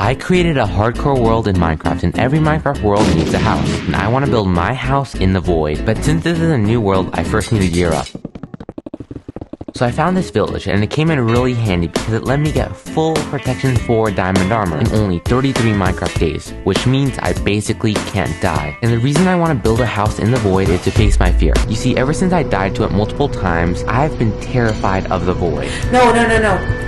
I created a hardcore world in Minecraft, and every Minecraft world needs a house. And I want to build my house in the void. But since this is a new world, I first need to gear up. So I found this village, and it came in really handy because it let me get full protection for diamond armor in only 33 Minecraft days, which means I basically can't die. And the reason I want to build a house in the void is to face my fear. You see, ever since I died to it multiple times, I've been terrified of the void. No.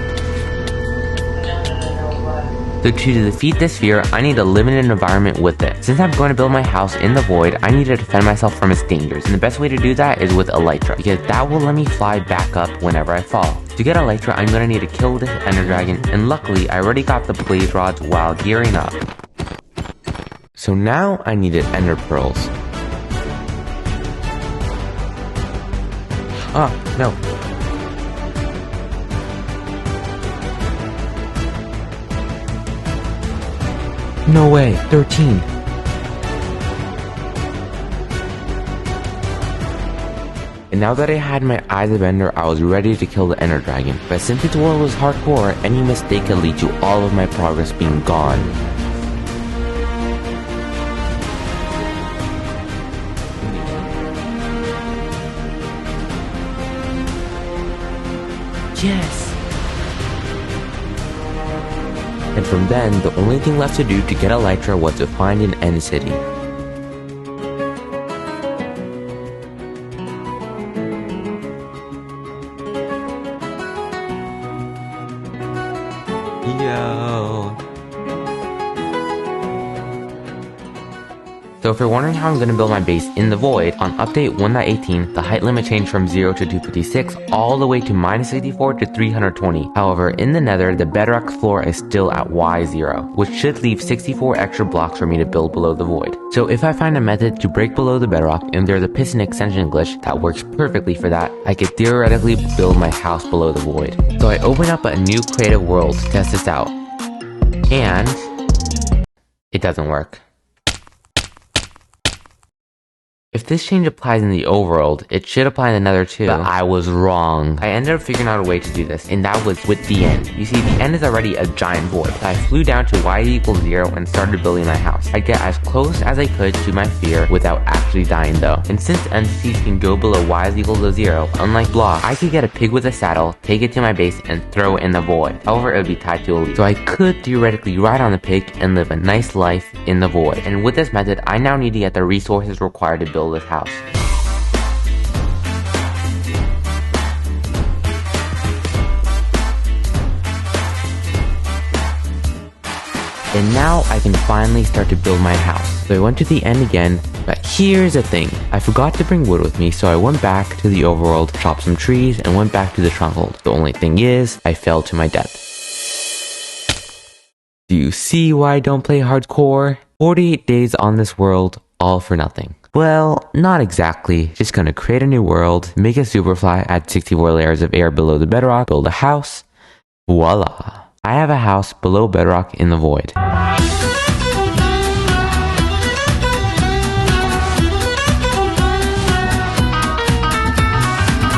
So to defeat this fear, I need to live in an environment with it. Since I'm going to build my house in the void, I need to defend myself from its dangers. And the best way to do that is with Elytra, because that will let me fly back up whenever I fall. To get Elytra, I'm going to need to kill this Ender Dragon, and luckily, I already got the blaze rods while gearing up. So now I needed Ender Pearls. Oh, no. No way, 13. And now that I had my Eyes of Ender, I was ready to kill the Ender Dragon. But since this world was hardcore, any mistake could lead to all of my progress being gone. Yes! And from then, the only thing left to do to get Elytra was to find an end city. Yo! So if you're wondering how I'm going to build my base in the void, on update 1.18, the height limit changed from 0 to 256 all the way to -64 to 320. However, in the nether, the bedrock floor is still at Y0, which should leave 64 extra blocks for me to build below the void. So if I find a method to break below the bedrock, and there's a piston extension glitch that works perfectly for that, I could theoretically build my house below the void. So I open up a new creative world to test this out. And it doesn't work. If this change applies in the overworld, it should apply in the nether too. But I was wrong. I ended up figuring out a way to do this, and that was with the end. You see, the end is already a giant void. So I flew down to y=0 and started building my house. I'd get as close as I could to my fear without actually dying though. And since entities can go below y=0, unlike blocks, I could get a pig with a saddle, take it to my base, and throw it in the void. However, it would be tied to a leaf. So I could theoretically ride on the pig and live a nice life in the void. And with this method, I now need to get the resources required to build this house. And now I can finally start to build my house. So I went to the end again, but here's the thing. I forgot to bring wood with me, so I went back to the overworld, chopped some trees, and went back to the stronghold. The only thing is, I fell to my death. Do you see why I don't play hardcore? 48 days on this world, all for nothing. Well, not exactly. Just gonna create a new world, make a superfly, add 64 layers of air below the bedrock, build a house. Voila! I have a house below bedrock in the void.